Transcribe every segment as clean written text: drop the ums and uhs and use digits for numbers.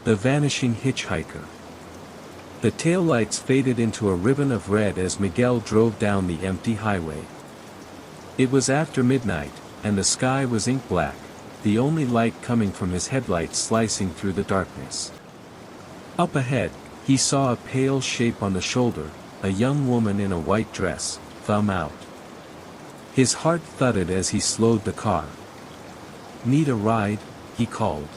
The Vanishing Hitchhiker. The taillights faded into a ribbon of red as Miguel drove down the empty highway. It was after midnight, and the sky was ink black, the only light coming from his headlights slicing through the darkness. Up ahead, he saw a pale shape on the shoulder, a young woman in a white dress, thumb out. His heart thudded as he slowed the car. "Need a ride?" he called.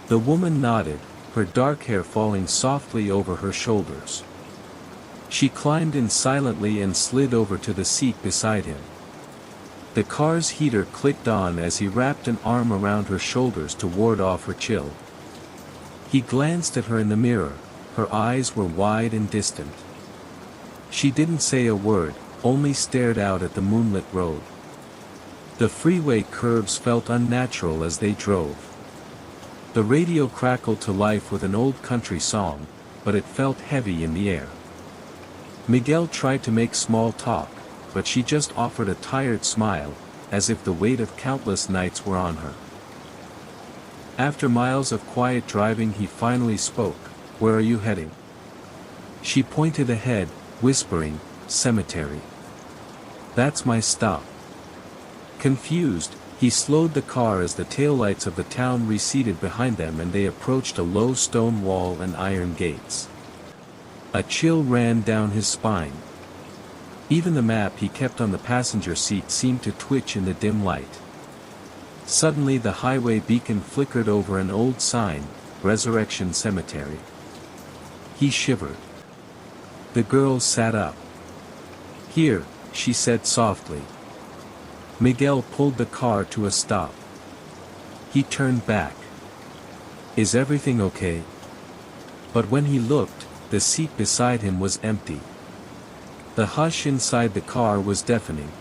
The woman nodded, her dark hair falling softly over her shoulders. She climbed in silently and slid over to the seat beside him. The car's heater clicked on as he wrapped an arm around her shoulders to ward off her chill. He glanced at her in the mirror, her eyes were wide and distant. She didn't say a word, only stared out at the moonlit road. The freeway curves felt unnatural as they drove. The radio crackled to life with an old country song, but it felt heavy in the air. Miguel tried to make small talk, but she just offered a tired smile, as if the weight of countless nights were on her. After miles of quiet driving he finally spoke. "Where are you heading?" She pointed ahead, whispering, "Cemetery. That's my stop." Confused, he slowed the car as the taillights of the town receded behind them and they approached a low stone wall and iron gates. A chill ran down his spine. Even the map he kept on the passenger seat seemed to twitch in the dim light. Suddenly the highway beacon flickered over an old sign, "Resurrection Cemetery." He shivered. The girl sat up. "Here," she said softly. Miguel pulled the car to a stop. He turned back. "Is everything okay?" But when he looked, the seat beside him was empty. The hush inside the car was deafening.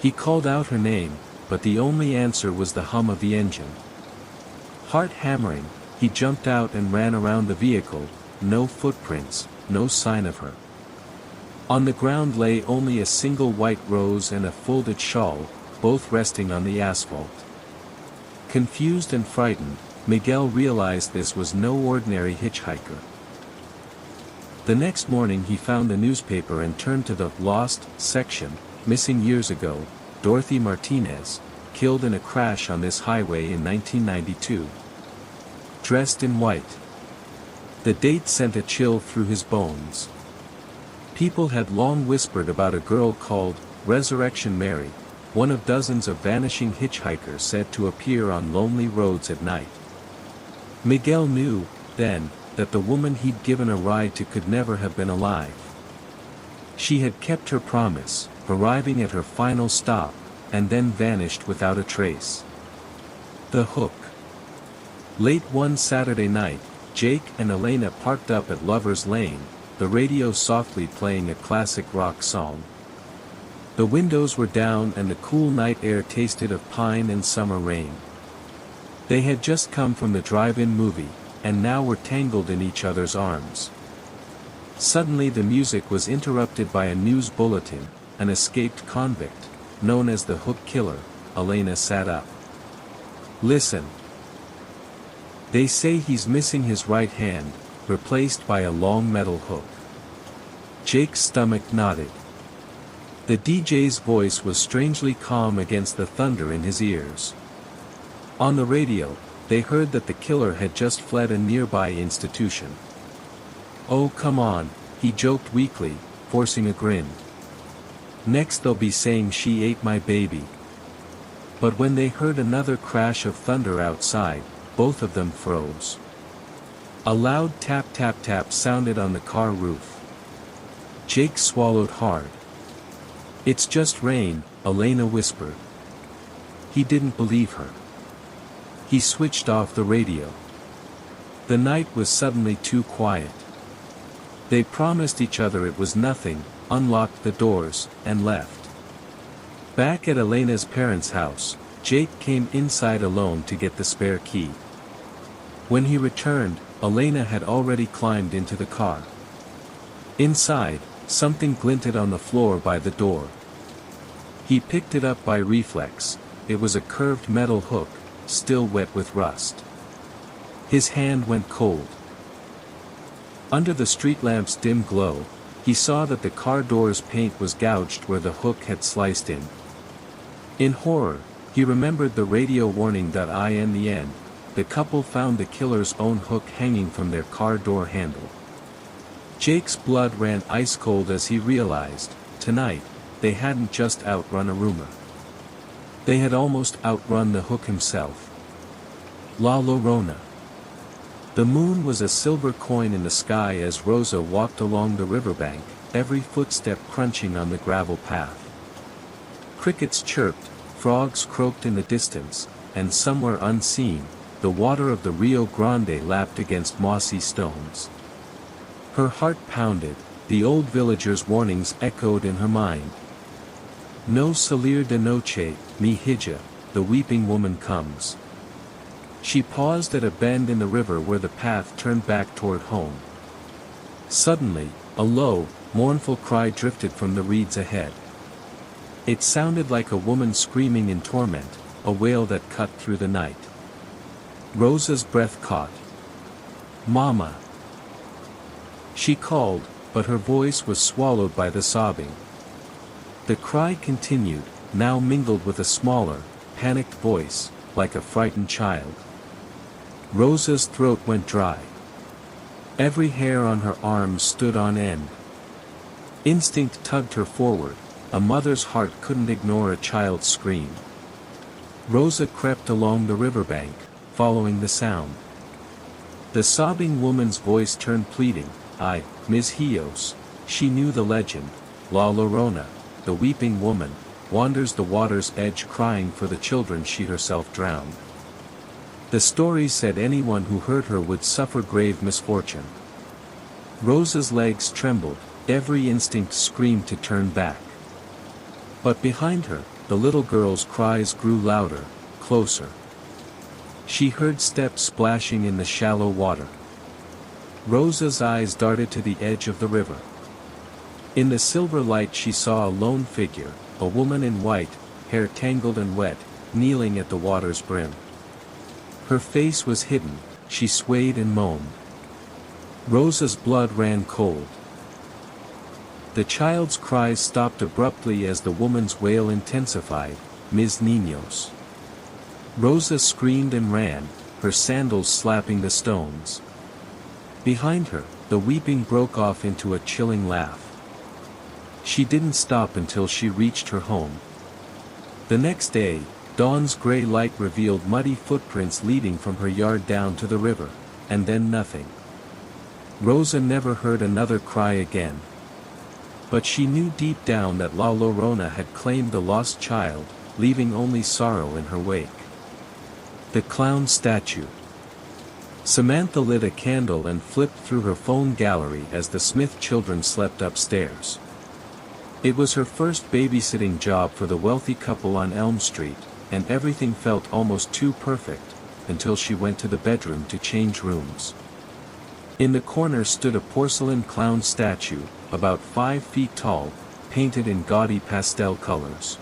He called out her name, but the only answer was the hum of the engine. Heart hammering, he jumped out and ran around the vehicle, no footprints, no sign of her. On the ground lay only a single white rose and a folded shawl, both resting on the asphalt. Confused and frightened, Miguel realized this was no ordinary hitchhiker. The next morning he found the newspaper and turned to the "Lost" section. "Missing years ago, Dorothy Martinez, killed in a crash on this highway in 1992. Dressed in white." The date sent a chill through his bones. People had long whispered about a girl called Resurrection Mary, one of dozens of vanishing hitchhikers said to appear on lonely roads at night. Miguel knew, then, that the woman he'd given a ride to could never have been alive. She had kept her promise, arriving at her final stop, and then vanished without a trace. The hook. Late one Saturday night, Jake and Elena parked up at Lover's Lane, the radio softly playing a classic rock song. The windows were down and the cool night air tasted of pine and summer rain. They had just come from the drive-in movie, and now were tangled in each other's arms. Suddenly the music was interrupted by a news bulletin. An escaped convict, known as the Hook Killer. Elena sat up. "Listen. They say he's missing his right hand, replaced by a long metal hook." Jake's stomach nodded. The DJ's voice was strangely calm against the thunder in his ears. On the radio, they heard that the killer had just fled a nearby institution. "Oh come on," he joked weakly, forcing a grin. "Next they'll be saying she ate my baby." But when they heard another crash of thunder outside, both of them froze. A loud tap-tap-tap sounded on the car roof. Jake swallowed hard. "It's just rain," Elena whispered. He didn't believe her. He switched off the radio. The night was suddenly too quiet. They promised each other it was nothing, unlocked the doors, and left. Back at Elena's parents' house, Jake came inside alone to get the spare key. When he returned, Elena had already climbed into the car. Inside, something glinted on the floor by the door. He picked it up by reflex. It was a curved metal hook, still wet with rust. His hand went cold. Under the street lamp's dim glow, he saw that the car door's paint was gouged where the hook had sliced in. In horror, he remembered the radio warning that in the end, the couple found the killer's own hook hanging from their car door handle. Jake's blood ran ice-cold as he realized, tonight, they hadn't just outrun a rumor. They had almost outrun the hook himself. La Llorona. The moon was a silver coin in the sky as Rosa walked along the riverbank, every footstep crunching on the gravel path. Crickets chirped, frogs croaked in the distance, and somewhere unseen, the water of the Rio Grande lapped against mossy stones. Her heart pounded, the old villagers' warnings echoed in her mind. No salir de noche, mi hija, the weeping woman comes. She paused at a bend in the river where the path turned back toward home. Suddenly, a low, mournful cry drifted from the reeds ahead. It sounded like a woman screaming in torment, a wail that cut through the night. Rosa's breath caught. "Mama!" She called, but her voice was swallowed by the sobbing. The cry continued, now mingled with a smaller, panicked voice, like a frightened child. Rosa's throat went dry. Every hair on her arms stood on end. Instinct tugged her forward, a mother's heart couldn't ignore a child's scream. Rosa crept along the riverbank, following the sound. The sobbing woman's voice turned pleading, Ms. Hios. She knew the legend, La Llorona, the weeping woman, wanders the water's edge crying for the children she herself drowned. The story said anyone who heard her would suffer grave misfortune. Rosa's legs trembled, every instinct screamed to turn back. But behind her, the little girl's cries grew louder, closer. She heard steps splashing in the shallow water. Rosa's eyes darted to the edge of the river. In the silver light she saw a lone figure, a woman in white, hair tangled and wet, kneeling at the water's brim. Her face was hidden, she swayed and moaned. Rosa's blood ran cold. The child's cries stopped abruptly as the woman's wail intensified, "Mis niños." Rosa screamed and ran, her sandals slapping the stones. Behind her, the weeping broke off into a chilling laugh. She didn't stop until she reached her home. The next day, dawn's gray light revealed muddy footprints leading from her yard down to the river, and then nothing. Rosa never heard another cry again. But she knew deep down that La Llorona had claimed the lost child, leaving only sorrow in her wake. The clown statue. Samantha lit a candle and flipped through her phone gallery as the Smith children slept upstairs. It was her first babysitting job for the wealthy couple on Elm Street, and everything felt almost too perfect, until she went to the bedroom to change rooms. In the corner stood a porcelain clown statue, about 5 feet tall, painted in gaudy pastel colors.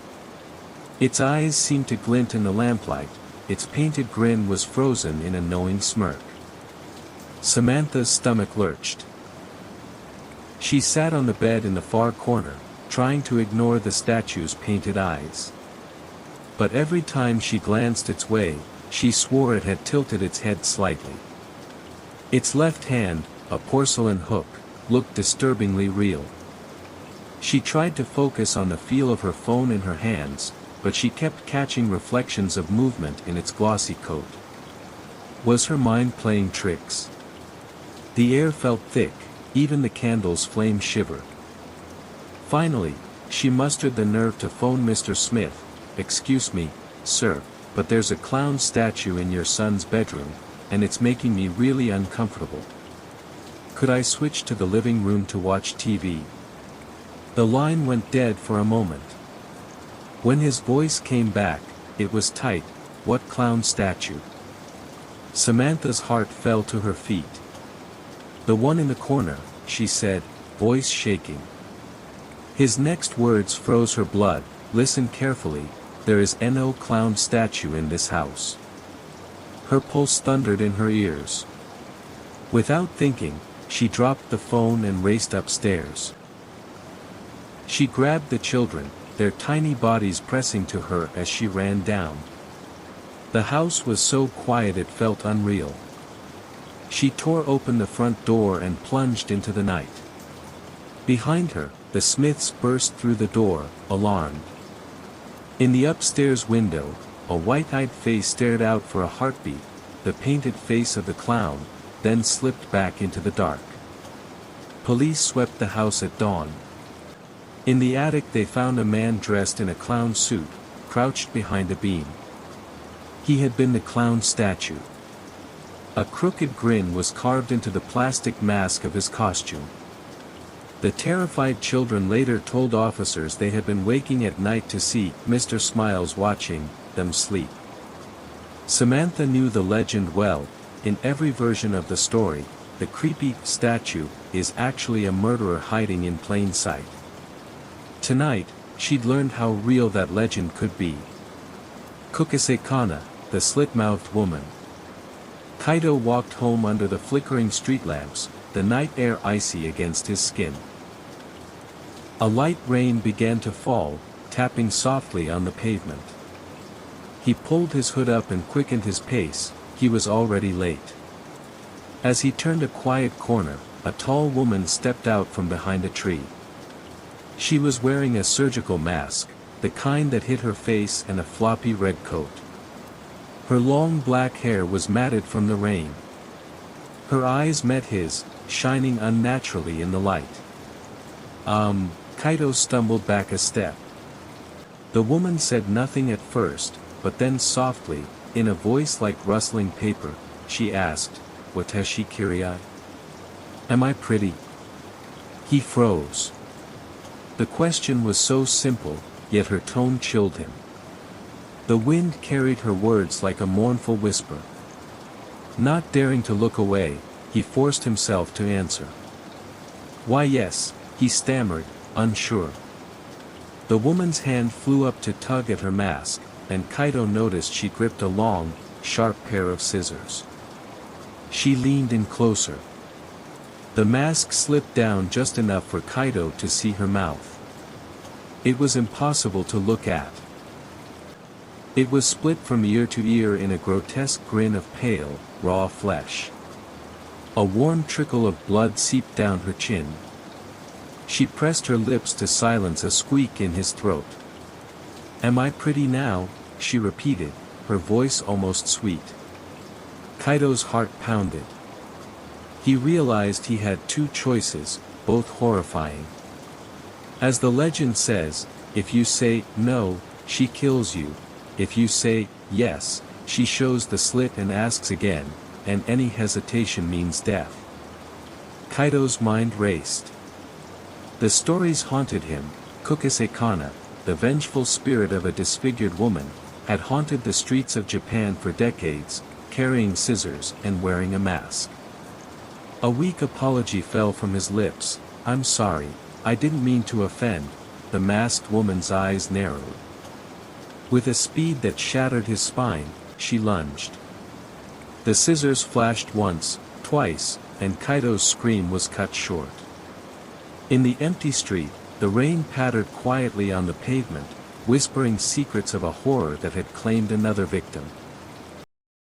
Its eyes seemed to glint in the lamplight, its painted grin was frozen in a knowing smirk. Samantha's stomach lurched. She sat on the bed in the far corner, trying to ignore the statue's painted eyes. But every time she glanced its way, she swore it had tilted its head slightly. Its left hand, a porcelain hook, looked disturbingly real. She tried to focus on the feel of her phone in her hands, but she kept catching reflections of movement in its glossy coat. Was her mind playing tricks? The air felt thick, even the candle's flame shivered. Finally, she mustered the nerve to phone Mr. Smith. "Excuse me, sir, but there's a clown statue in your son's bedroom, and it's making me really uncomfortable. Could I switch to the living room to watch TV?" The line went dead for a moment. When his voice came back, it was tight. "What clown statue?" Samantha's heart fell to her feet. "The one in the corner," she said, voice shaking. His next words froze her blood. "Listen carefully, there is no clown statue in this house. Her pulse thundered in her ears. Without thinking, she dropped the phone and raced upstairs. She grabbed the children, their tiny bodies pressing to her as she ran down. The house was so quiet it felt unreal. She tore open the front door and plunged into the night. Behind her, the Smiths burst through the door, alarmed. In the upstairs window, a white-eyed face stared out for a heartbeat, the painted face of the clown, then slipped back into the dark. Police swept the house at dawn. In the attic they found a man dressed in a clown suit, crouched behind a beam. He had been the clown statue. A crooked grin was carved into the plastic mask of his costume. The terrified children later told officers they had been waking at night to see Mr. Smiles watching them sleep. Samantha knew the legend well. In every version of the story, the creepy statue is actually a murderer hiding in plain sight. Tonight, she'd learned how real that legend could be. Kuchisake-onna, the slit-mouthed woman. Kaito walked home under the flickering street lamps, the night air icy against his skin. A light rain began to fall, tapping softly on the pavement. He pulled his hood up and quickened his pace. He was already late. As he turned a quiet corner, a tall woman stepped out from behind a tree. She was wearing a surgical mask, the kind that hid her face, and a floppy red coat. Her long black hair was matted from the rain. Her eyes met his, shining unnaturally in the light. Kaito stumbled back a step. The woman said nothing at first, but then softly, in a voice like rustling paper, she asked, "Watashi kirai? Am I pretty?" He froze. The question was so simple, yet her tone chilled him. The wind carried her words like a mournful whisper. Not daring to look away, he forced himself to answer. "Why yes," he stammered, unsure. The woman's hand flew up to tug at her mask, and Kaito noticed she gripped a long, sharp pair of scissors. She leaned in closer. The mask slipped down just enough for Kaito to see her mouth. It was impossible to look at. It was split from ear to ear in a grotesque grin of pale, raw flesh. A warm trickle of blood seeped down her chin. She pressed her lips to silence a squeak in his throat. "Am I pretty now?" she repeated, her voice almost sweet. Kaito's heart pounded. He realized he had two choices, both horrifying. As the legend says, if you say no, she kills you. If you say yes, she shows the slit and asks again, and any hesitation means death. Kaito's mind raced. The stories haunted him. Kuchisake-onna, the vengeful spirit of a disfigured woman, had haunted the streets of Japan for decades, carrying scissors and wearing a mask. A weak apology fell from his lips. "I'm sorry, I didn't mean to offend." The masked woman's eyes narrowed. With a speed that shattered his spine, she lunged. The scissors flashed once, twice, and Kaito's scream was cut short. In the empty street, the rain pattered quietly on the pavement, whispering secrets of a horror that had claimed another victim.